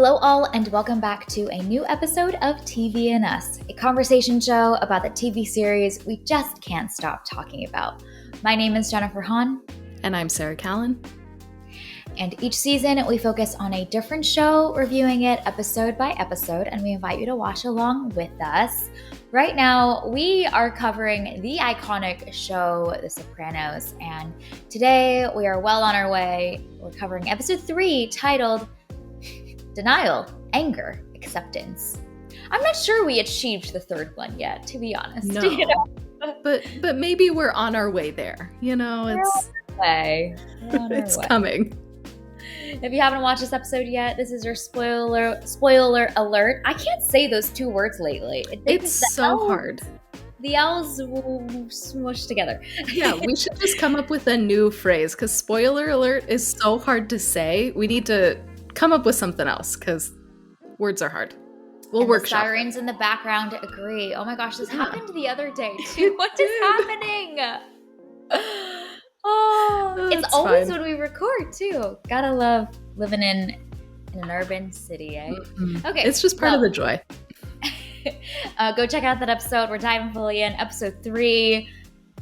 Hello, all, and welcome back to a new episode of TV and Us, a conversation show about the TV series we just can't stop talking about. My name is Jennifer Hahn. And I'm Sarah Callan. And each season, we focus on a different show, reviewing it episode by episode, and we invite you to watch along with us. Right now, we are covering the iconic show, The Sopranos, and today we are well on our way. We're covering episode 3, titled Denial, Anger, Acceptance. I'm not sure we achieved the third one yet, to be honest. No, you know? but maybe we're on our way there. You know, it's coming. If you haven't watched this episode yet, this is your spoiler alert. I can't say those two words lately. It's so hard. The L's smushed together. Yeah, we should just come up with a new phrase because spoiler alert is so hard to say. We need to come up with something else because words are hard. We'll workshop. The sirens in the background agree. Oh my gosh, this happened the other day too. What is happening? It's always fine when we record too. Gotta love living in an urban city, eh? Mm-hmm. Okay, it's just part of the joy. Go check out that episode. We're diving fully in. Episode 3.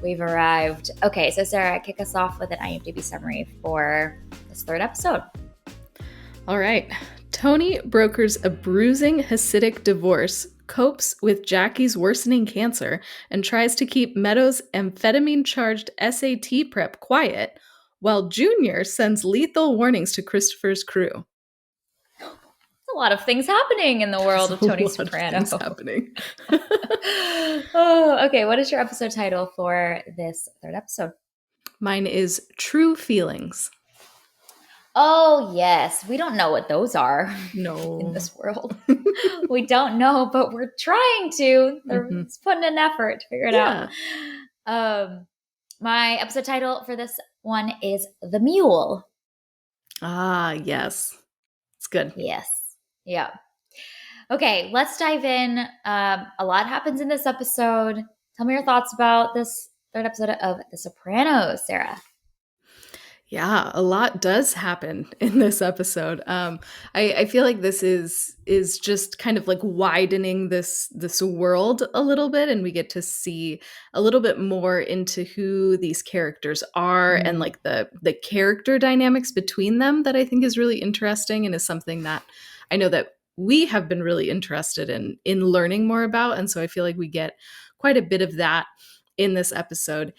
We've arrived. Okay, so Sarah, kick us off with an IMDb summary for this third episode. All right. Tony brokers a bruising Hasidic divorce, copes with Jackie's worsening cancer, and tries to keep Meadows' amphetamine-charged SAT prep quiet, while Junior sends lethal warnings to Christopher's crew. A lot of things happening in the world of Tony Soprano. Happening. Okay. What is your episode title for this third episode? Mine is True Feelings. Oh, yes. We don't know what those are. No. In this world. We don't know, but we're trying to. It's putting an effort to figure it out. My episode title for this one is The Mule. Ah, yes. It's good. Yes. Yeah. Okay, let's dive in. A lot happens in this episode. Tell me your thoughts about this third episode of The Sopranos, Sarah. Yeah, a lot does happen in this episode. I feel like this is just kind of like widening this world a little bit, and we get to see a little bit more into who these characters are and like the character dynamics between them that I think is really interesting and is something that I know that we have been really interested in learning more about. And so I feel like we get quite a bit of that in this episode.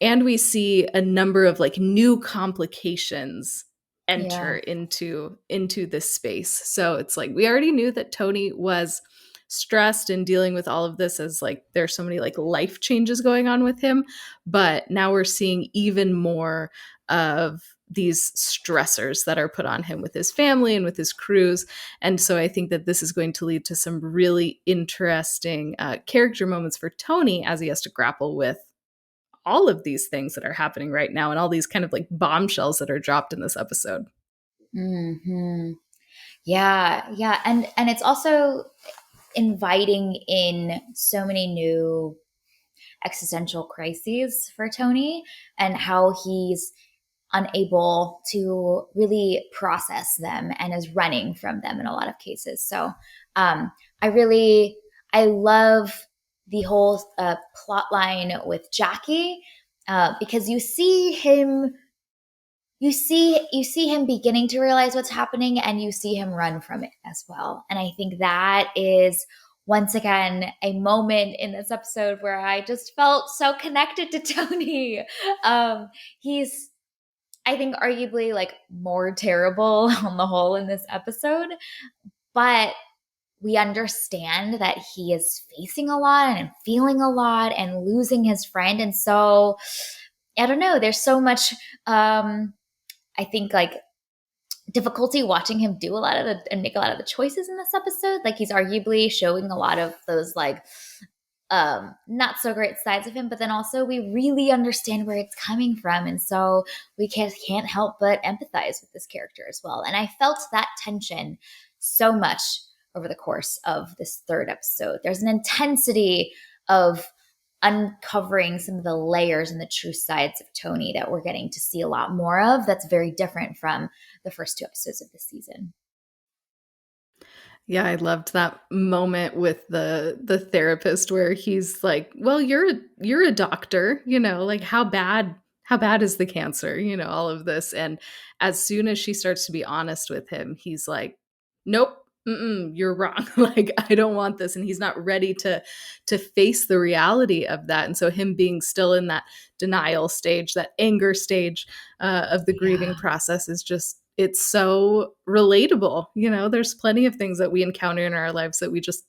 And we see a number of like new complications enter into this space. So it's like we already knew that Tony was stressed and dealing with all of this as like there's so many like life changes going on with him. But now we're seeing even more of these stressors that are put on him with his family and with his crews. And so I think that this is going to lead to some really interesting character moments for Tony as he has to grapple with all of these things that are happening right now and all these kind of like bombshells that are dropped in this episode. Mm-hmm. Yeah. And it's also inviting in so many new existential crises for Tony and how he's unable to really process them and is running from them in a lot of cases. So I love the whole plot line with Jackie because you see him beginning to realize what's happening and you see him run from it as well. And I think that is once again a moment in this episode where I just felt so connected to Tony. He's, I think, arguably like more terrible on the whole in this episode, but we understand that he is facing a lot and feeling a lot and losing his friend. And so, I don't know, there's so much, I think, like difficulty watching him do and make a lot of the choices in this episode. Like he's arguably showing a lot of those like not so great sides of him, but then also we really understand where it's coming from. And so we can't help but empathize with this character as well. And I felt that tension so much over the course of this third episode. There's an intensity of uncovering some of the layers and the true sides of Tony that we're getting to see a lot more of. That's very different from the first 2 episodes of this season. Yeah, I loved that moment with the therapist where he's like, "Well, you're a doctor, like how bad is the cancer? All of this." And as soon as she starts to be honest with him, he's like, "Nope, you're wrong. Like I don't want this." And he's not ready to face the reality of that. And so him being still in that denial stage, that anger stage of the grieving Yeah. process is just it's so relatable. There's plenty of things that we encounter in our lives that we just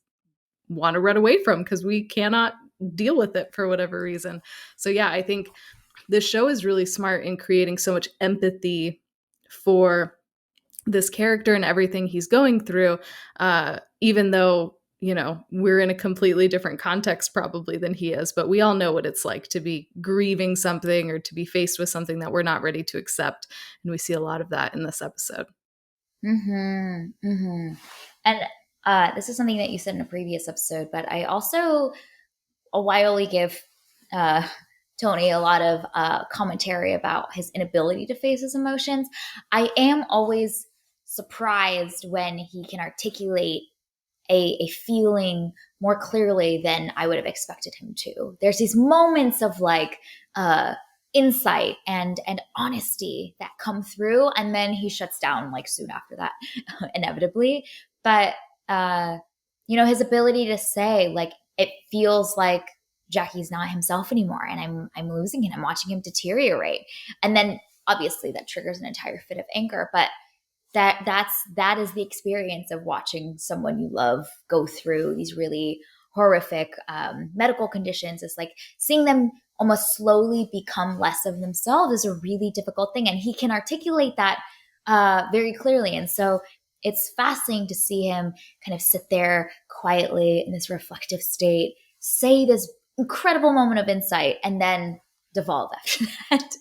want to run away from because we cannot deal with it for whatever reason. So yeah, I think this show is really smart in creating so much empathy for this character and everything he's going through, even though we're in a completely different context probably than he is, but we all know what it's like to be grieving something or to be faced with something that we're not ready to accept, and we see a lot of that in this episode. And this is something that you said in a previous episode, but I also a while we give uh, Tony a lot of commentary about his inability to face his emotions. I am always surprised when he can articulate a feeling more clearly than I would have expected him to. There's these moments of like insight and honesty that come through, and then he shuts down like soon after that, inevitably. But uh, his ability to say like it feels like Jackie's not himself anymore, and I'm losing him. I'm watching him deteriorate, and then obviously that triggers an entire fit of anger, but that is the experience of watching someone you love go through these really horrific medical conditions. It's like seeing them almost slowly become less of themselves is a really difficult thing, and he can articulate that very clearly. And so it's fascinating to see him kind of sit there quietly in this reflective state, say this incredible moment of insight, and then devolve after that.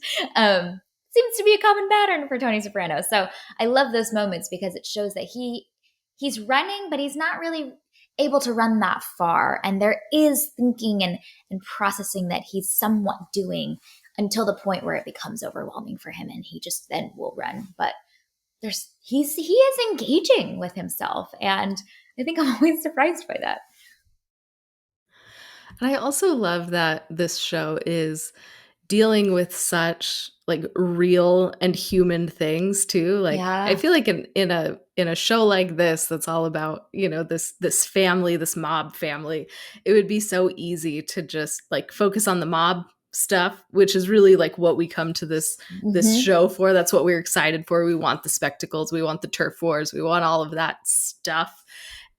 Seems to be a common pattern for Tony Soprano. So I love those moments because it shows that he's running, but he's not really able to run that far. And there is thinking and processing that he's somewhat doing until the point where it becomes overwhelming for him and he just then will run. But he is engaging with himself. And I think I'm always surprised by that. And I also love that this show is dealing with such like real and human things too. Like I Yeah. feel like in a show like this that's all about, this family, this mob family, it would be so easy to just like focus on the mob stuff, which is really like what we come to this Mm-hmm. show for. That's what we're excited for. We want the spectacles, we want the turf wars, we want all of that stuff.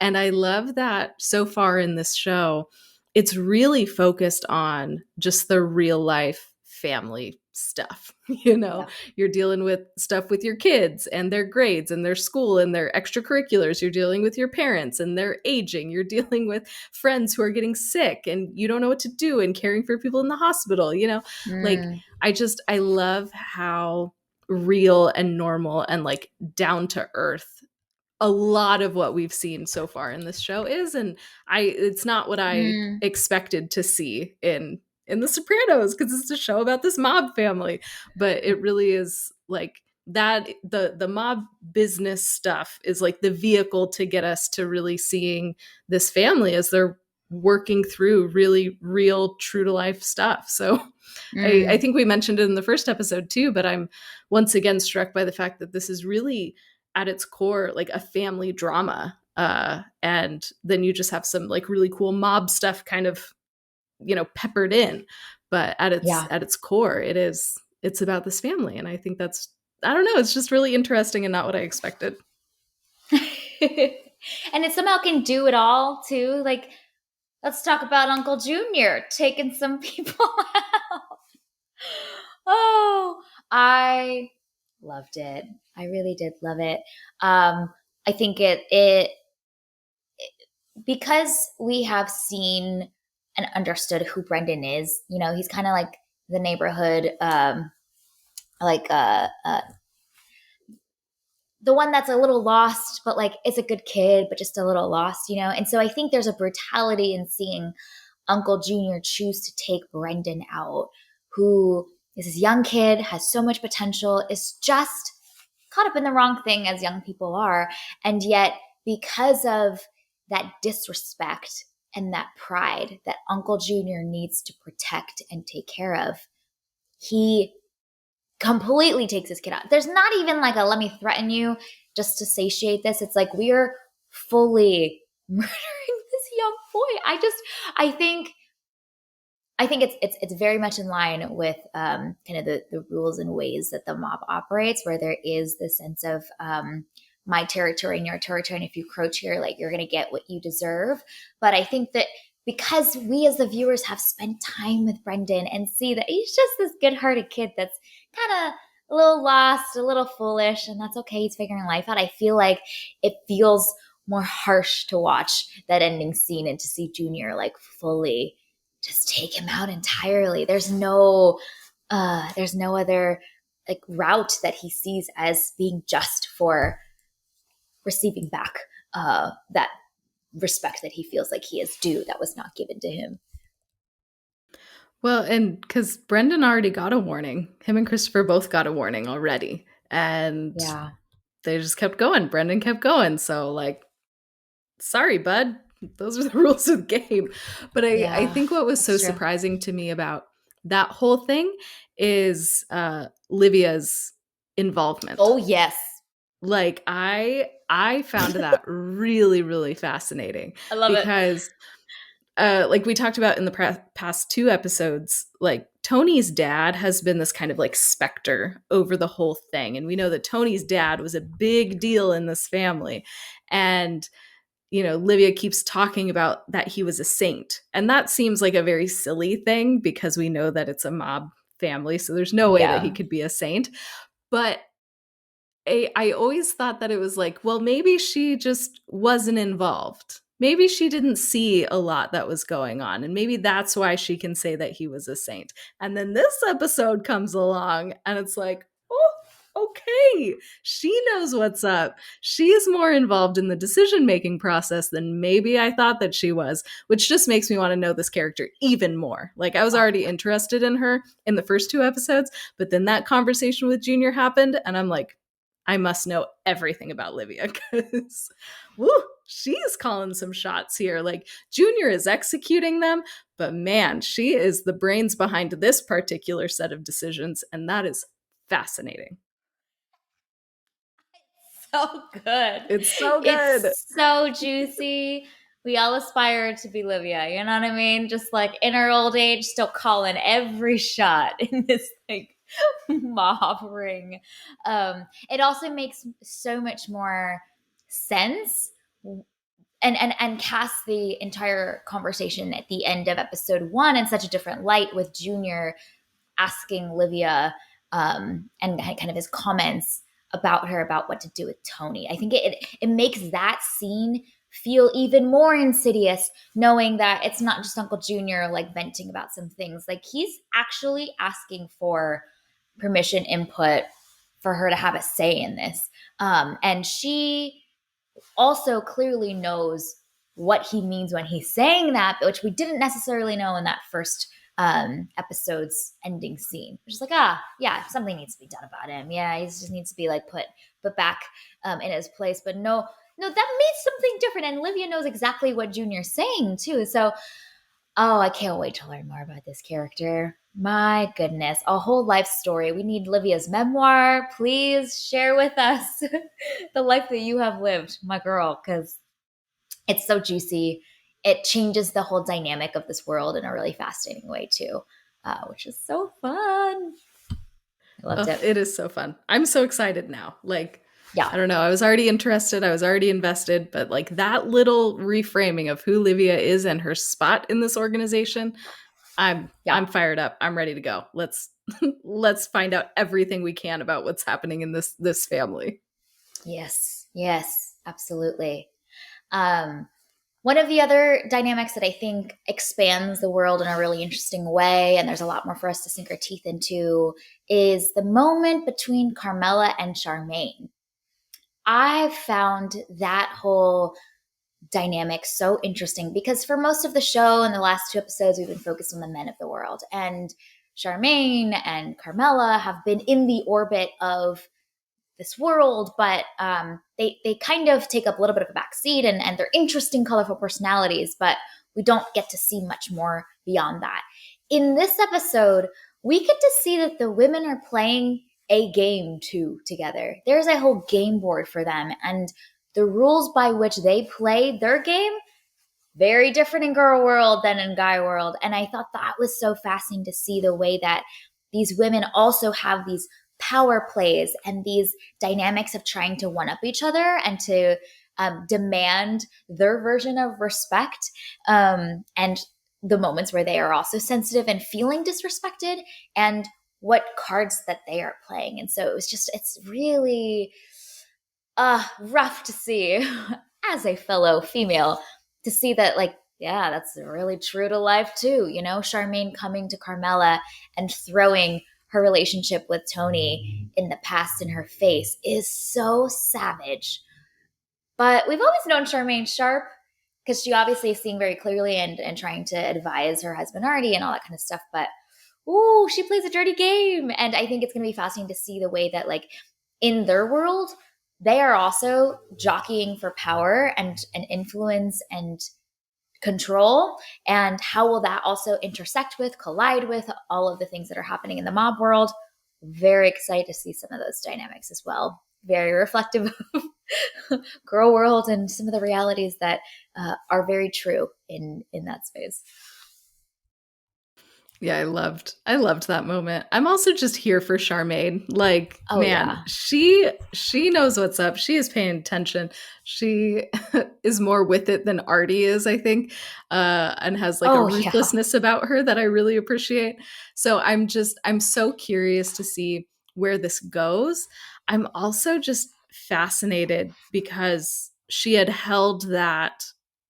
And I love that so far in this show, it's really focused on just the real life family stuff. Yeah. You're dealing with stuff with your kids and their grades and their school and their extracurriculars. You're dealing with your parents and their aging. You're dealing with friends who are getting sick and you don't know what to do and caring for people in the hospital. Like Mm. I love how real and normal and like down to earth a lot of what we've seen so far in this show is, and it's not what I Mm. expected to see in the Sopranos, because it's a show about this mob family, but it really is like that. The mob business stuff is like the vehicle to get us to really seeing this family as they're working through really real true to life stuff. So I Mm. think we mentioned it in the first episode too, but I'm once again struck by the fact that this is really at its core like a family drama. And then you just have some like really cool mob stuff kind of, peppered in. But at its Yeah. at its core, it's about this family. And I think that's, I don't know, it's just really interesting and not what I expected. And it somehow can do it all too. Like, let's talk about Uncle Junior taking some people out. Oh, I loved it. I really did love it. I think it because we have seen and understood who Brendan is. He's kind of like the neighborhood, like the one that's a little lost, but like is a good kid, but just a little lost. And so I think there's a brutality in seeing Uncle Junior choose to take Brendan out, who is this young kid, has so much potential, is just caught up in the wrong thing as young people are. And yet because of that disrespect and that pride that Uncle Junior needs to protect and take care of, he completely takes his kid out. There's not even like a let me threaten you just to satiate this. It's like we're fully murdering this young boy. I think it's very much in line with kind of the rules and ways that the mob operates, where there is this sense of my territory and your territory, and if you encroach here, like you're going to get what you deserve. But I think that because we as the viewers have spent time with Brendan and see that he's just this good-hearted kid that's kind of a little lost, a little foolish, and that's okay. He's figuring life out. I feel like it feels more harsh to watch that ending scene and to see Junior like fully just take him out entirely. There's no other like route that he sees as being just for receiving back that respect that he feels like he is due that was not given to him. Well, and because Brendan already got a warning, him and Christopher both got a warning already, and Yeah. they just kept going. Brendan kept going. So, like, sorry, bud. Those are the rules of the game. But I Yeah. think what was so That's true. surprising to me about that whole thing is Livia's involvement. Oh yes. Like I found that really, really fascinating I love it. because like we talked about in the past two episodes, like Tony's dad has been this kind of like specter over the whole thing. And we know that Tony's dad was a big deal in this family. And, you know, Livia keeps talking about that he was a saint. And that seems like a very silly thing because we know that it's a mob family. So there's no way that he Yeah. could be a saint. But I always thought that it was like, well, maybe she just wasn't involved. Maybe she didn't see a lot that was going on. And maybe that's why she can say that he was a saint. And then this episode comes along and it's like, oh, okay. She knows what's up. She's more involved in the decision making process than maybe I thought that she was, which just makes me want to know this character even more. Like, I was Oh, already interested in her in the first two episodes, but then that conversation with Junior happened, and I'm like, I must know everything about Livia because, woo, she's calling some shots here. Like, Junior is executing them, but man, she is the brains behind this particular set of decisions, and that is fascinating. so good. It's so good. It's so juicy. We all aspire to be Livia, you know what I mean? Just like in our old age, still calling every shot in this like mob ring. It also makes so much more sense and casts the entire conversation at the end of episode one in such a different light with Junior asking Livia and kind of his comments about her about what to do with Tony. I think it makes that scene feel even more insidious, knowing that it's not just Uncle Junior like venting about some things. Like he's actually asking for permission, input for her to have a say in this. And she also clearly knows what he means when he's saying that, which we didn't necessarily know in that first episode's ending scene. Which is like, yeah, something needs to be done about him. Yeah, he just needs to be like put back in his place. But no, that means something different. And Livia knows exactly what Junior's saying too. So, oh, I can't wait to learn more about this character. My goodness, a whole life story. We need Livia's memoir. Please share with us the life that you have lived, my girl, because it's so juicy. It changes the whole dynamic of this world in a really fascinating way, too, which is so fun. I loved Oh, it. it is so fun. I'm so excited now. Like, Yeah. I don't know. I was already interested. I was already invested, but like that little reframing of who Livia is and her spot in this organization, Yeah. I'm fired up. I'm ready to go. Let's let's find out everything we can about what's happening in this family. Yes. Yes. Absolutely. Um, One of the other dynamics that I think expands the world in a really interesting way, and there's a lot more for us to sink our teeth into, is the moment between Carmela and Charmaine. I found that whole dynamic so interesting because for most of the show in the last two episodes, we've been focused on the men of the world. And Charmaine and Carmela have been in the orbit of this world, but they kind of take up a little bit of a backseat, and they're interesting, colorful personalities, but we don't get to see much more beyond that. In this episode, we get to see that the women are playing a game too together. There's a whole game board for them, and the rules by which they play their game very different in girl world than in guy world. And I thought that was so fascinating to see the way that these women also have these power plays and these dynamics of trying to one up each other and to demand their version of respect, and the moments where they are also sensitive and feeling disrespected, and what cards that they are playing. And so it's really rough to see as a fellow female, to see that, like, yeah, that's really true to life too. Charmaine coming to Carmela and throwing her relationship with Tony in the past in her face is so savage. But we've always known Charmaine sharp, because she obviously is seeing very clearly and trying to advise her husband Artie and all that kind of stuff. But ooh, she plays a dirty game. And I think it's going to be fascinating to see the way that, like, in their world, they are also jockeying for power and influence and control. And how will that also intersect with, collide with all of the things that are happening in the mob world? Very excited to see some of those dynamics as well. Very reflective of girl world and some of the realities that are very true in that space. Yeah, I loved that moment. I'm also just here for Charmaine. Like, Oh man, yeah. she knows what's up. She is paying attention. She is more with it than Artie is, I think, and has like a Oh yeah. ruthlessness about her that I really appreciate. So I'm so curious to see where this goes. I'm also just fascinated because she had held that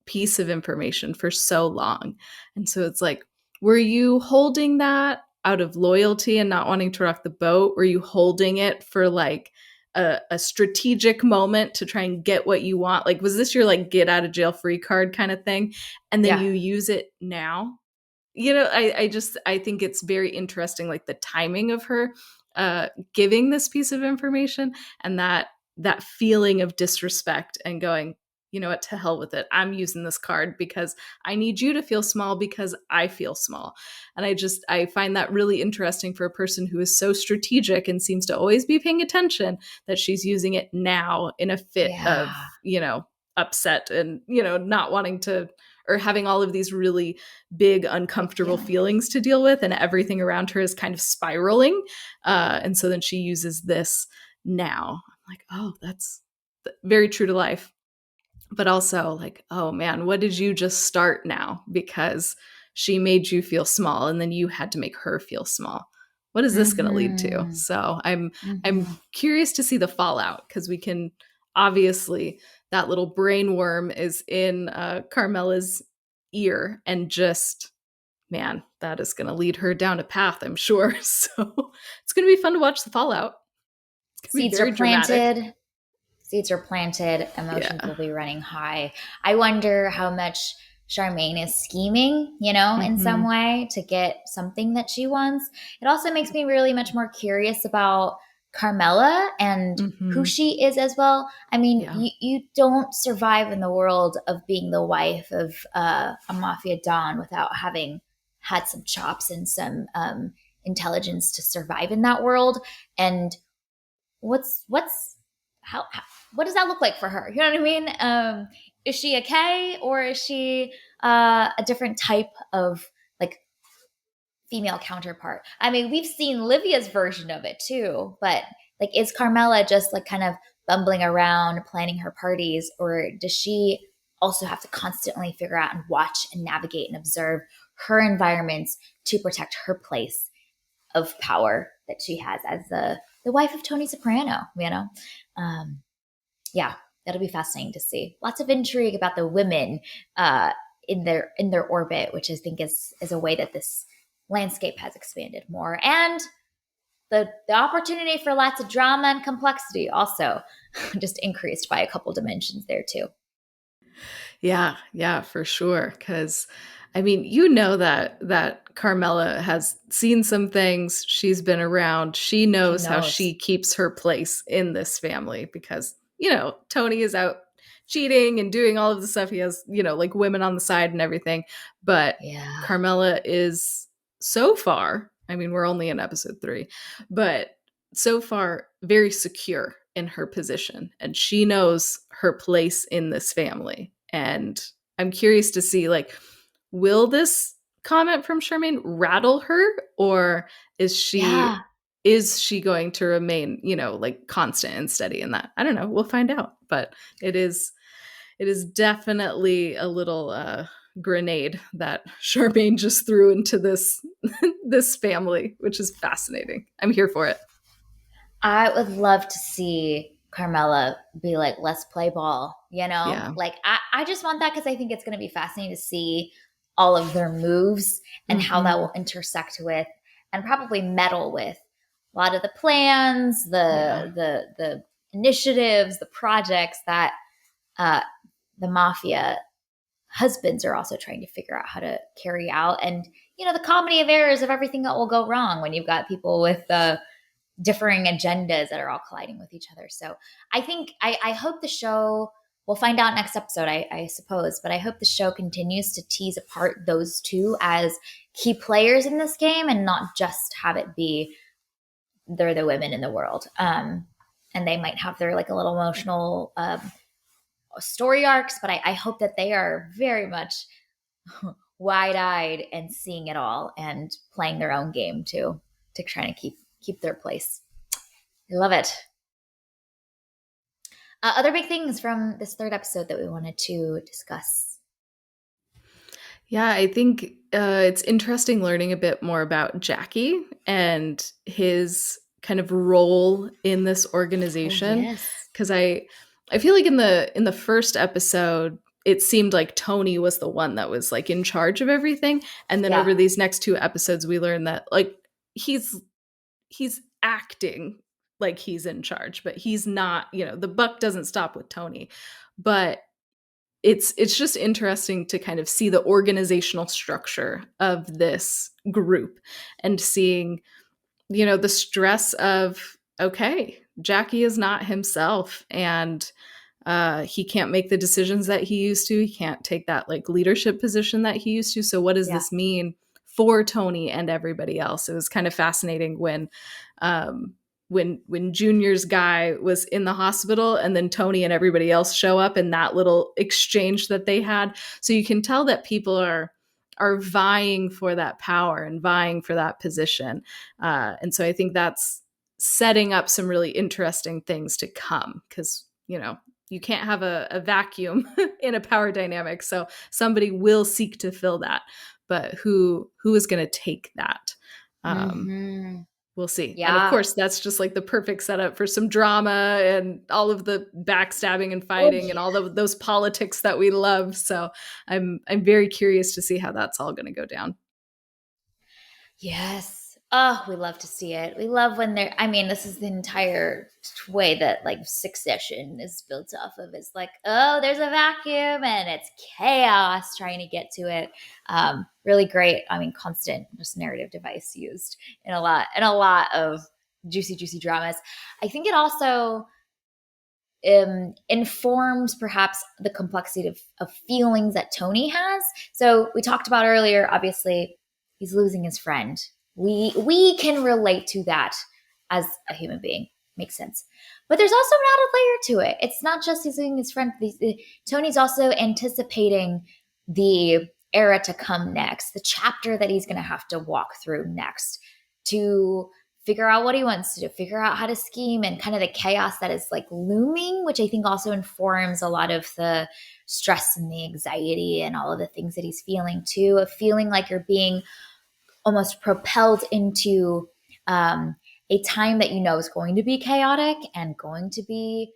piece of information for so long. And so it's like, were you holding that out of loyalty and not wanting to rock the boat? Were you holding it for like a strategic moment to try and get what you want? Like, was this your like get out of jail free card kind of thing? And then Yeah. you use it now? I think it's very interesting, like the timing of her giving this piece of information, and that feeling of disrespect and going, you know what, to hell with it. I'm using this card because I need you to feel small because I feel small. And I find that really interesting for a person who is so strategic and seems to always be paying attention, that she's using it now in a fit of, Yeah. upset and, not wanting to, or having all of these really big, uncomfortable Yeah. feelings to deal with, and everything around her is kind of spiraling. And so then she uses this now. I'm like, oh, that's very true to life. But also, like, oh man, what did you just start now? Because she made you feel small, and then you had to make her feel small. What is this going to lead to? Mm-hmm. So I'm Mm-hmm. curious to see the fallout, because we can obviously, that little brain worm is in Carmela's ear, and just, man, that is going to lead her down a path, I'm sure. So it's going to be fun to watch the fallout. It's going to be Seeds are very dramatic. planted. Seeds are planted. Emotions Yeah. will be running high. I wonder how much Charmaine is scheming, in some Hmm. way to get something that she wants. It also makes me really much more curious about Carmela and who Hmm. she is as well. I mean, Yeah. you don't survive in the world of being the wife of a mafia don without having had some chops and some intelligence to survive in that world. And what's how what does that look like for her? You know what I mean? Is she a K, or is she a different type of, like, female counterpart? I mean, we've seen Livia's version of it too, but, like, is Carmela just like kind of bumbling around planning her parties, or does she also have to constantly figure out and watch and navigate and observe her environments to protect her place of power that she has as the wife of Tony Soprano, Um, yeah, that'll be fascinating to see. Lots of intrigue about the women uh, in their orbit, which I think is a way that this landscape has expanded more, and the opportunity for lots of drama and complexity also just increased by a couple dimensions there too. Yeah, yeah, for sure. Because I mean, you know that Carmela has seen some things. She's been around. She She knows how knows. she keeps her place in this family because, Tony is out cheating and doing all of the stuff. He has, like women on the side and everything. But Yeah. Carmela is so far, I mean, we're only in episode 3, but so far very secure in her position and she knows her place in this family. And I'm curious to see, like, will this comment from Charmaine rattle her, or is she Yeah. is she going to remain, like constant and steady in that? I don't know. We'll find out. But it is definitely a little grenade that Charmaine just threw into this this family, which is fascinating. I'm here for it. I would love to see Carmela be like, let's play ball, you know? Yeah. Like, I just want that because I think it's going to be fascinating to see all of their moves and how that Hmm. will intersect with and probably meddle with a lot of the plans, Yeah. the initiatives, the projects that uh, the mafia husbands are also trying to figure out how to carry out. And, the comedy of errors of everything that will go wrong when you've got people with differing agendas that are all colliding with each other. So I think I hope the show, we'll find out next episode, I suppose, but I hope the show continues to tease apart those two as key players in this game and not just have it be they're the women in the world. And they might have their like a little emotional story arcs, but I hope that they are very much wide eyed and seeing it all and playing their own game too to try to keep their place. I love it. Other big things from this third episode that we wanted to discuss. Yeah, I think it's interesting learning a bit more about Jackie and his kind of role in this Oh organization. yes, Because I feel like in the first episode, it seemed like Tony was the one that was like in charge of everything, and then yeah, over these next 2 episodes, we learn that like he's acting like he's in charge, but he's not. The buck doesn't stop with Tony, but it's just interesting to kind of see the organizational structure of this group and seeing, the stress of, okay, Jackie is not himself, and he can't make the decisions that he used to. He can't take that like leadership position that he used to. So what does yeah, this mean for Tony and everybody else? It was kind of fascinating um, when Junior's guy was in the hospital, and then Tony and everybody else show up, and that little exchange that they had. So you can tell that people are vying for that power and vying for that position. And so I think that's setting up some really interesting things to come because, you can't have a vacuum in a power dynamic. So somebody will seek to fill that. But who is going to take that? Um, mm-hmm. we'll see. And of Yeah. course, that's just like the perfect setup for some drama and all of the backstabbing and Oh fighting and yeah. all of those politics that we love. So I'm very curious to see how that's all going to go down. Yes. Oh, we love to see it. We love when they're, I mean, this is the entire way that like Succession is built off of. It's like, oh, there's a vacuum and it's chaos trying to get to it. Really great. I mean, constant just narrative device used in a lot of juicy dramas. I think it also informs perhaps the complexity of feelings that Tony has. So we talked about earlier, obviously, he's losing his friend. We can relate to that as a human being. Makes sense. But there's also an added layer to it. It's not just he's losing his friend. Tony's also anticipating the era to come next, the chapter that he's going to have to walk through next to figure out what he wants to do, figure out how to scheme, and kind of the chaos that is like looming, which I think also informs a lot of the stress and the anxiety and all of the things that he's feeling too, of feeling like you're being almost propelled into a time that you know is going to be chaotic and going to be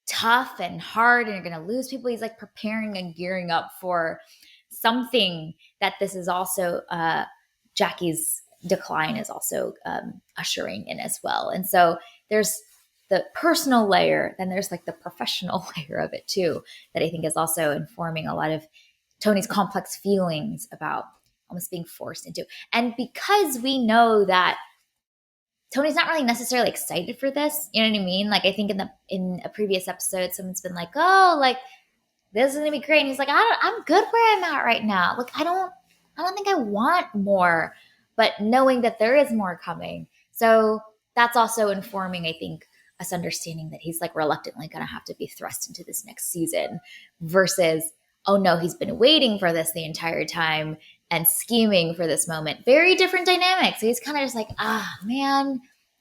tough and hard and you're going to lose people. He's like preparing and gearing up for something that this is also Jackie's decline is also ushering in as well. And so there's the personal layer, then there's like the professional layer of it too, that I think is also informing a lot of Tony's complex feelings about almost being forced into. And because we know that Tony's not really necessarily excited for this, you know what I mean? Like I think in a previous episode, someone's been like, "Oh, like this is gonna be great," and he's like, I'm good where I'm at right now. Like I don't think I want more, but knowing that there is more coming, so that's also informing, I think, us understanding that he's like reluctantly gonna have to be thrust into this next season, versus oh no, he's been waiting for this the entire time and scheming for this moment. Very different dynamics. So he's kind of just like, man,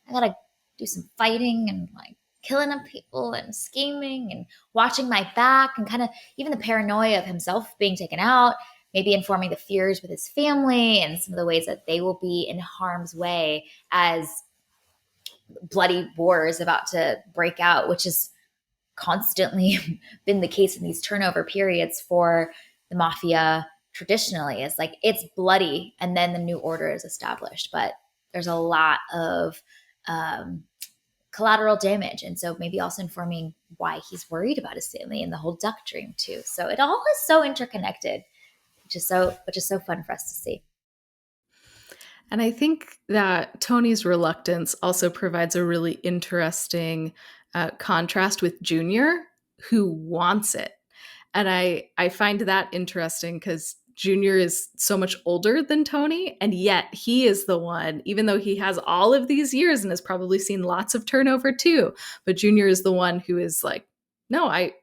I gotta do some fighting and like killing up people and scheming and watching my back, and kind of even the paranoia of himself being taken out, maybe informing the fears with his family and some of the ways that they will be in harm's way as bloody war is about to break out, which has constantly been the case in these turnover periods for the mafia traditionally. It's like it's bloody and then the new order is established, but there's a lot of collateral damage, and so maybe also informing why he's worried about his family and the whole duck dream too. So it all is so interconnected, which is so fun for us to see. And I think that Tony's reluctance also provides a really interesting contrast with Junior, who wants it. And I find that interesting because Junior is so much older than Tony, and yet he is the one, even though he has all of these years and has probably seen lots of turnover too. But Junior is the one who is like, no, I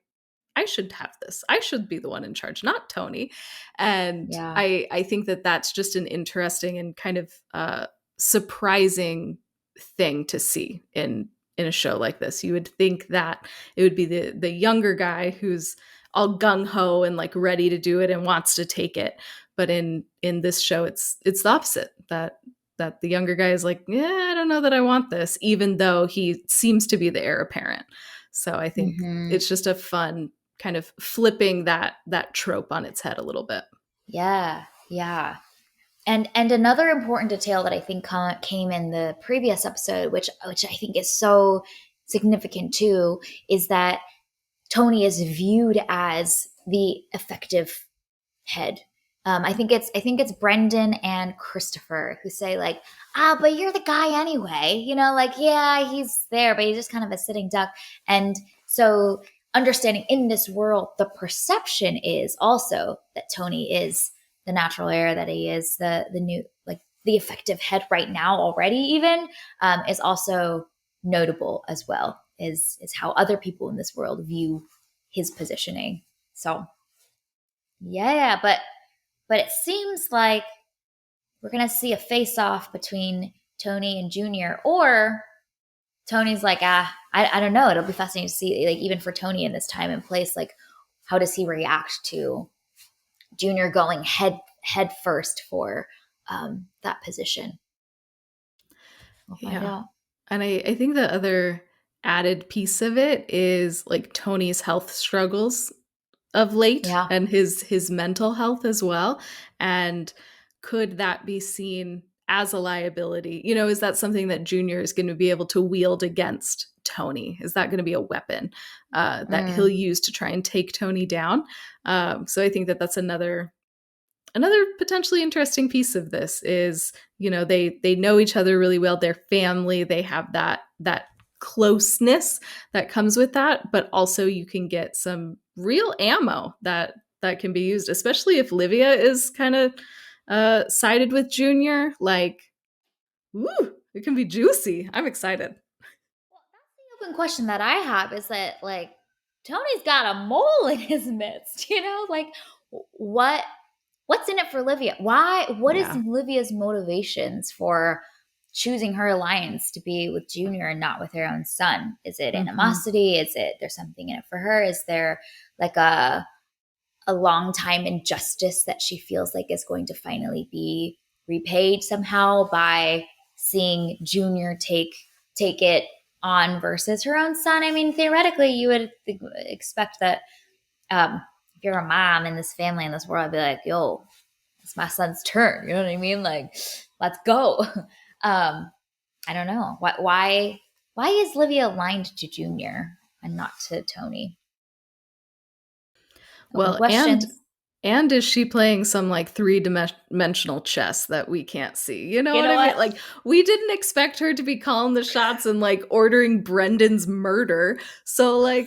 should have this. I should be the one in charge, not Tony. And Yeah. I think that that's just an interesting and kind of surprising thing to see in a show like this. You would think that it would be the younger guy who's all gung ho and like ready to do it and wants to take it. But in this show, it's the opposite. That the younger guy is like, yeah, I don't know that I want this, even though he seems to be the heir apparent. So I think Mm-hmm. it's just a fun kind of flipping that trope on its head a little bit. Yeah. Yeah. And another important detail that I think came in the previous episode, which I think is so significant too, is that Tony is viewed as the effective head. I think it's Brendan and Christopher who say like, but you're the guy anyway. You know, like yeah, he's there, but he's just kind of a sitting duck. And so understanding in this world, the perception is also that Tony is the natural heir, that he is the new like the effective head right now already. Even is also notable as well. Is how other people in this world view his positioning. So yeah, but it seems like we're gonna see a face off between Tony and Junior, or Tony's like, I don't know. It'll be fascinating to see, like, even for Tony in this time and place, like, how does he react to Junior going head first for that position? We'll find Yeah. out. And I think the other added piece of it is like Tony's health struggles of late Yeah. and his mental health as well. And could that be seen as a liability? You know, is that something that Junior is going to be able to wield against Tony? Is that going to be a weapon that he'll Mm, use to try and take Tony down? So I think that that's another potentially interesting piece of this is, you know, they know each other really well, they're family, they have that closeness that comes with that, but also you can get some real ammo that can be used, especially if Livia is kind of sided with Junior. Like, woo, it can be juicy. I'm excited. Well, that's the open question that I have, is that like Tony's got a mole in his midst, you know? Like what what's in it for Livia? What is Yeah. Livia's motivations for choosing her alliance to be with Junior and not with her own son? Is it Hmm. animosity? Is it there's something in it for her? Is there like a long time injustice that she feels like is going to finally be repaid somehow by seeing Junior take it on versus her own son? I mean, theoretically, you would expect that if you're a mom in this family in this world, I'd be like, "Yo, it's my son's turn." You know what I mean? Like, let's go. I don't know why is Livia aligned to Junior and not to Tony? Open Well, and questions. And is she playing some like three-dimensional chess that we can't see? You know You what know I what? mean? Like, we didn't expect her to be calling the shots and like ordering Brendan's murder. So, like,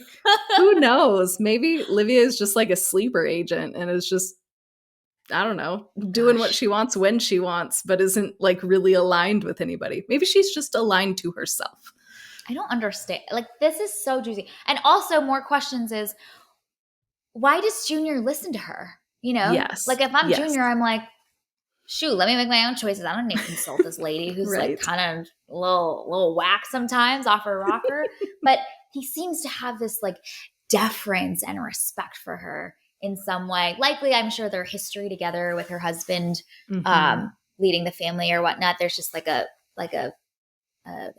who knows? Maybe Livia is just like a sleeper agent and is just, I don't know, doing what Gosh, she wants when she wants, but isn't like really aligned with anybody. Maybe she's just aligned to herself. I don't understand. Like, this is so juicy. And also, more questions is, why does Junior listen to her? You know, Yes. like if I'm Yes. Junior, I'm like, shoot, let me make my own choices. I don't need to consult this lady who's like Right. kind of a little whack sometimes off her rocker. But he seems to have this like deference and respect for her in some way. Likely, I'm sure their history together with her husband, Mm-hmm. leading the family or whatnot. There's just like a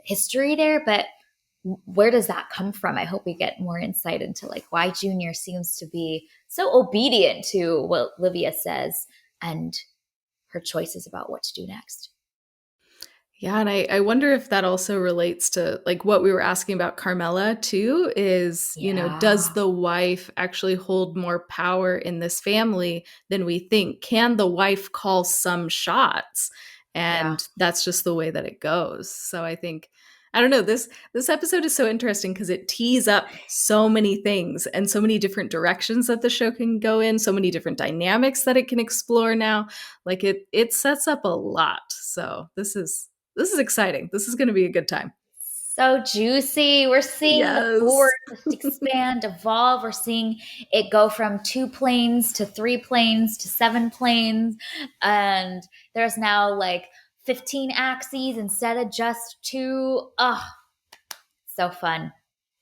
history there, but where does that come from? I hope we get more insight into like why Junior seems to be so obedient to what Livia says and her choices about what to do next. Yeah, and I wonder if that also relates to like what we were asking about Carmela too is, you know, does Yeah. the wife actually hold more power in this family than we think? Can the wife call some shots? Yeah. And that's just the way that it goes. So I think I don't know, this episode is so interesting because it tees up so many things and so many different directions that the show can go in, so many different dynamics that it can explore now. Like it sets up a lot. So this is exciting. This is going to be a good time. So juicy. We're seeing the board Yes. just expand, evolve. We're seeing it go from 2 planes to 3 planes to 7 planes. And there's now like 15 axes instead of just two. Oh, so fun.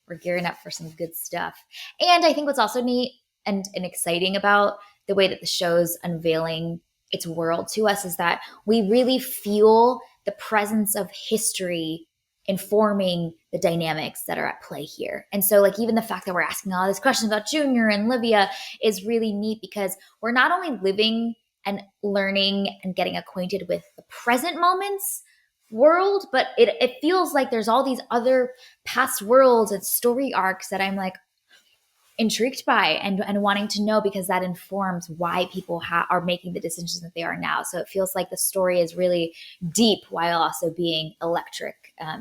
We're gearing up for some good stuff. And I think what's also neat and exciting about the way that the show's unveiling its world to us is that we really feel the presence of history informing the dynamics that are at play here. And so, like, even the fact that we're asking all these questions about Junior and Livia is really neat because we're not only living and learning and getting acquainted with the present moments world, but it feels like there's all these other past worlds and story arcs that I'm like intrigued by and wanting to know because that informs why people are making the decisions that they are now. So it feels like the story is really deep while also being electric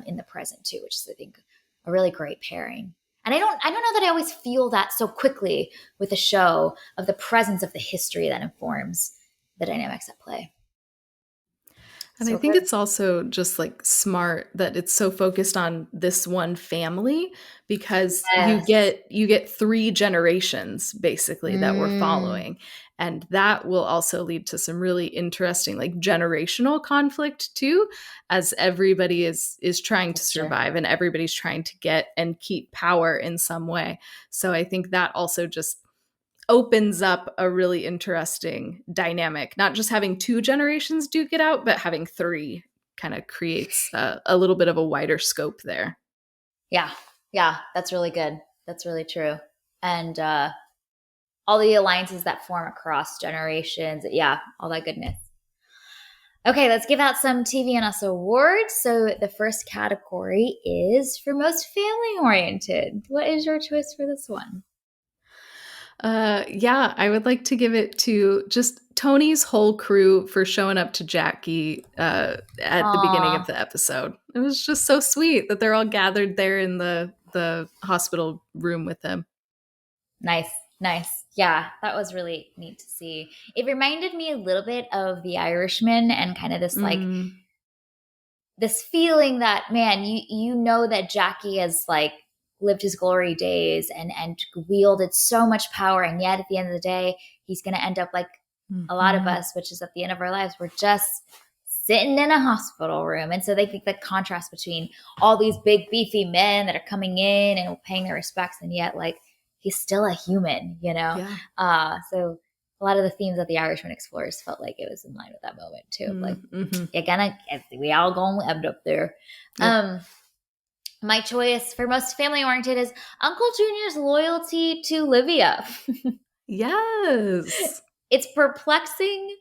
in the present too, which is I think a really great pairing. And I don't know that I always feel that so quickly with a show of the presence of the history that informs the dynamics at play. And I So think good. it's also just like smart that it's so focused on this one family because Yes. you get three generations basically that we're Mm, following. And that will also lead to some really interesting like generational conflict too, as everybody is trying to that's true. survive and everybody's trying to get and keep power in some way. So I think that also just opens up a really interesting dynamic. Not just having two generations duke it out, but having three kind of creates a little bit of a wider scope there. Yeah. Yeah. That's really good. That's really true. And all the alliances that form across generations. Yeah. All that goodness. Okay. Let's give out some TV and us awards. So the first category is for most family oriented. What is your choice for this one? Yeah, I would like to give it to just Tony's whole crew for showing up to Jackie at the beginning of Aw. the episode. It was just so sweet that they're all gathered there in the hospital room with him. Nice. Nice. Yeah, that was really neat to see. It reminded me a little bit of The Irishman and kind of this like Mm, this feeling that man you know that Jackie has like lived his glory days and wielded so much power and yet at the end of the day he's going to end up like a lot of mhm. us, which is at the end of our lives we're just sitting in a hospital room. And so they think the contrast between all these big beefy men that are coming in and paying their respects and yet like he's still a human, you know. Yeah. So a lot of the themes that the Irishman explores felt like it was in line with that moment too, like Mm-hmm. you're gonna we all gonna end up there. Yep. My choice for most family oriented is Uncle Junior's loyalty to Livia. Yes. It's perplexing,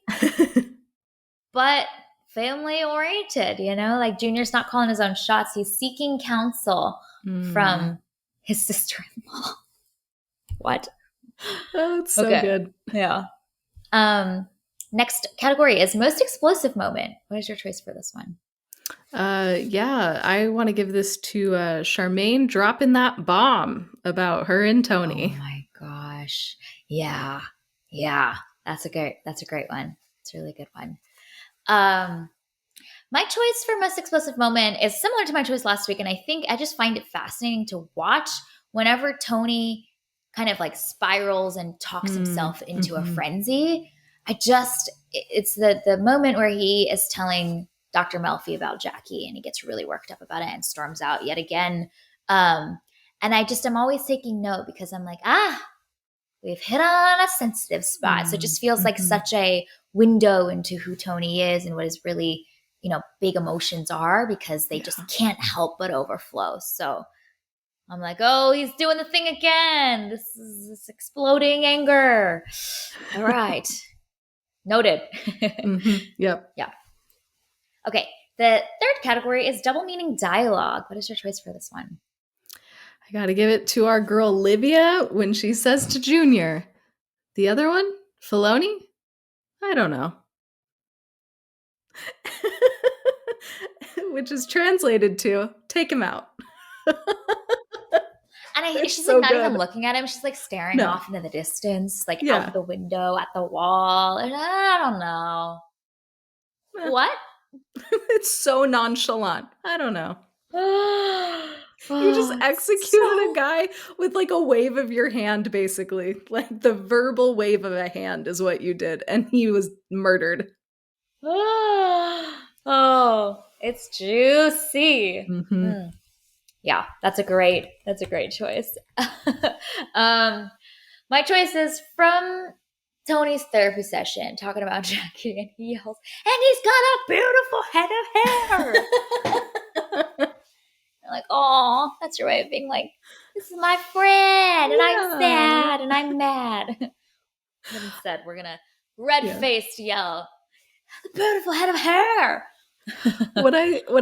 but family oriented, you know, like Junior's not calling his own shots. He's seeking counsel Mm. from his sister-in-law. What? Oh, it's so Okay. good. Yeah. Um, Next category is most explosive moment. What is your choice for this one? Yeah, I want to give this to Charmaine dropping that bomb about her and Oh Tony. my gosh. Yeah. Yeah. That's a great one. It's a really good one. Um, my choice for most explosive moment is similar to my choice last week. And I think I just find it fascinating to watch whenever Tony kind of like spirals and talks himself into a Mm-hmm. frenzy. It's the moment where he is telling Dr. Melfi about Jackie and he gets really worked up about it and storms out yet again. Um, and I'm always taking note because I'm like, we've hit on a sensitive spot. So it just feels like Mm-hmm. such a window into who Tony is and what his really, big emotions are because they Yeah. just can't help but overflow. So I'm like, oh, he's doing the thing again. This is this exploding anger. All right. Noted. Mm-hmm. Yep. Yeah. Okay. The third category is double meaning dialogue. What is your choice for this one? I got to give it to our girl Livia when she says to Junior, the other one, Filoni? I don't know. Which is translated to take him out. And It's she's like so not even good. looking at him. She's like staring No. off into the distance, like out Yeah. the window at the wall. And I don't know. Eh, What? it's so nonchalant. I don't know. You just Oh, it's executed a so. guy with like a wave of your hand, basically. Like the verbal wave of a hand is what you did, and he was murdered. Oh, it's juicy. Mm-hmm. Mm. Yeah, that's a great choice. um, my choice is from Tony's therapy session, talking about Jackie, and he yells, "And he's got a beautiful head of hair." You're like, oh, that's your way of being like, this is my friend, and I'm Yeah. sad, and I'm mad. But instead, we're gonna red Yeah. faced yell, "The beautiful head of hair." What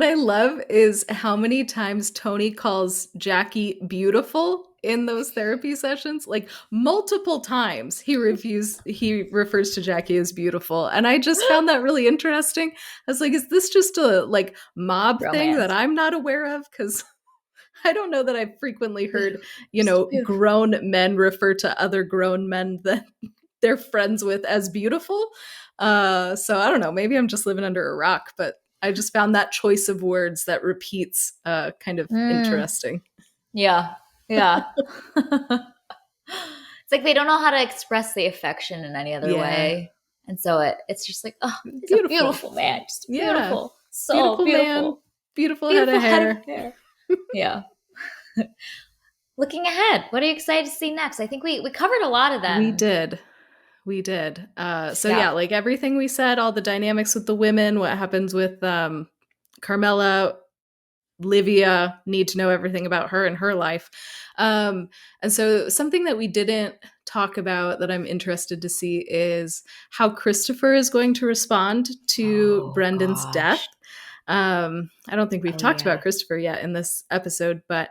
I love is how many times Tony calls Jackie beautiful in those therapy sessions. Like multiple times he refers to Jackie as beautiful. And I just found that really interesting. I was like, is this just a like mob thing that Romance. I'm not aware of? Because I don't know that I've frequently heard, Just beautiful. grown men refer to other grown men that they're friends with as beautiful. So I don't know. Maybe I'm just living under a rock, but I just found that choice of words that repeats kind of Mm, interesting. yeah, yeah. It's like they don't know how to express the affection in any other Yeah. way. And so it's just like, oh, he's a Beautiful. beautiful man. Just Yeah. beautiful. So Beautiful man. beautiful. Beautiful head Beautiful of head of hair. hair. Yeah. Looking ahead, what are you excited to see next? I think we covered a lot of We them. did. We did. So Yeah. yeah, like everything we said, all the dynamics with the women, what happens with Carmela, Livia, need to know everything about her and her life. And so, something that we didn't talk about that I'm interested to see is how Christopher is going to respond to Oh Brendan's death. gosh. I don't think we've Oh talked about yeah. Christopher yet in this episode, but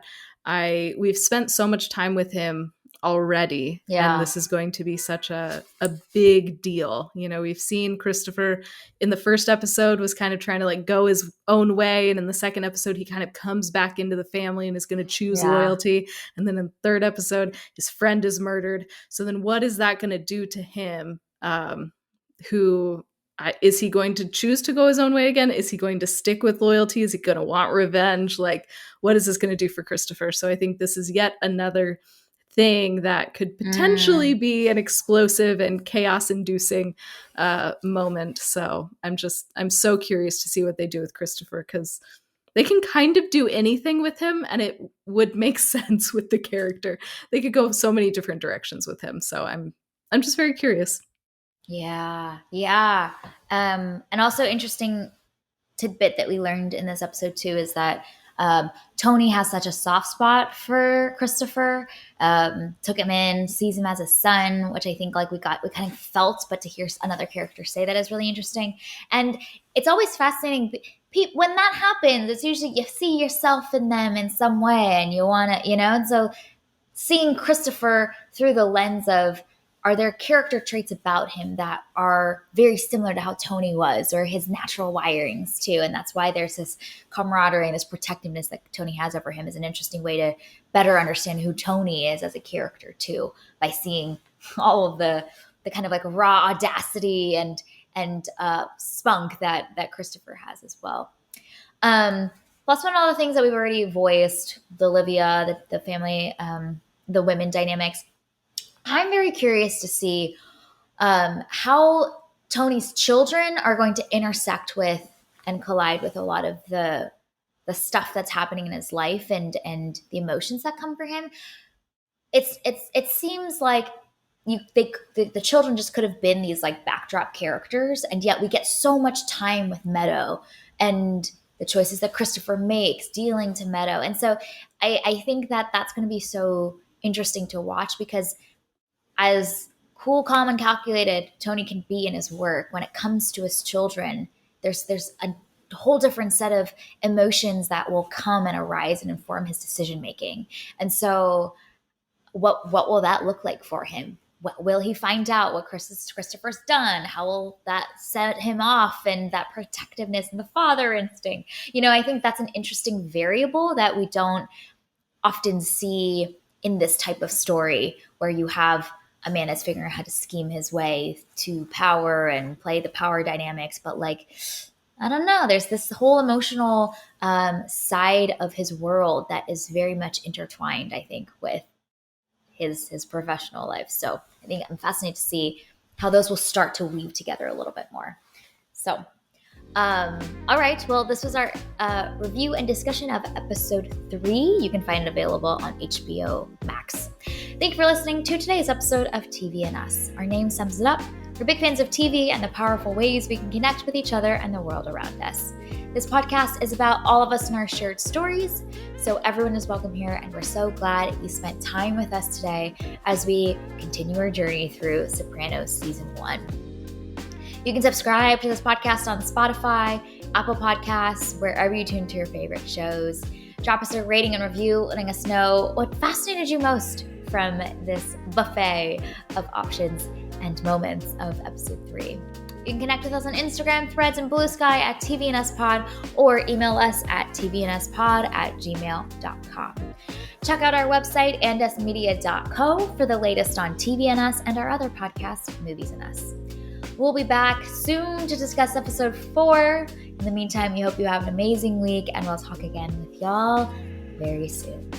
we've spent so much time with him already, and Yeah. this is going to be such a big deal. We've seen Christopher in the first episode was kind of trying to like go his own way, and in the second episode he kind of comes back into the family and is going to choose Yeah. loyalty, and then in the third episode his friend is murdered. So then what is that going to do to him? Who is he going to choose to go his own way again? Is he going to stick with loyalty? Is he going to want revenge? Like, what is this going to do for Christopher? So I think this is yet another thing that could potentially Mm, be an explosive and chaos inducing moment. So I'm so curious to see what they do with Christopher, because they can kind of do anything with him and it would make sense with the character. They could go so many different directions with him. So I'm just very curious. yeah. Yeah. And also interesting tidbit that we learned in this episode too is that Tony has such a soft spot for Christopher. Took him in, sees him as a son, which I think like we kind of felt, but to hear another character say that is really interesting. And it's always fascinating. When that happens, it's usually you see yourself in them in some way, and you want to, and so seeing Christopher through the lens of are there character traits about him that are very similar to how Tony was, or his natural wirings too? And that's why there's this camaraderie and this protectiveness that Tony has over him is an interesting way to better understand who Tony is as a character too, by seeing all of the kind of like raw audacity and spunk that Christopher has as well. Plus, one of all the things that we've already voiced, the Olivia, the family, the women dynamics. I'm very curious to see how Tony's children are going to intersect with and collide with a lot of the stuff that's happening in his life and the emotions that come for him. It seems like the children just could have been these like backdrop characters, and yet we get so much time with Meadow and the choices that Christopher makes dealing to Meadow. And so I think that that's going to be so interesting to watch, because as cool, calm, and calculated Tony can be in his work, when it comes to his children, there's a whole different set of emotions that will come and arise and inform his decision making. And so what will that look like for him? Will he find out what Christopher's done? How will that set him off, and that protectiveness and the father instinct? I think that's an interesting variable that we don't often see in this type of story, where you have a man that's figuring out how to scheme his way to power and play the power dynamics. But I don't know, there's this whole emotional side of his world that is very much intertwined, I think, with his professional life. So I think I'm fascinated to see how those will start to weave together a little bit more. So, all right. Well, this was our review and discussion of episode 3. You can find it available on HBO Max. Thank you for listening to today's episode of TV and Us. Our name sums it up. We're big fans of TV and the powerful ways we can connect with each other and the world around us. This podcast is about all of us and our shared stories, so everyone is welcome here, and we're so glad you spent time with us today as we continue our journey through Sopranos Season 1. You can subscribe to this podcast on Spotify, Apple Podcasts, wherever you tune to your favorite shows. Drop us a rating and review, letting us know what fascinated you most from this buffet of options and moments of episode 3. You can connect with us on Instagram, Threads, and Blue Sky at TVNSPod, or email us at tvnspod@gmail.com. Check out our website, andusmedia.co, for the latest on TV and Us and our other podcasts, Movies and Us. We'll be back soon to discuss episode 4. In the meantime, we hope you have an amazing week, and we'll talk again with y'all very soon.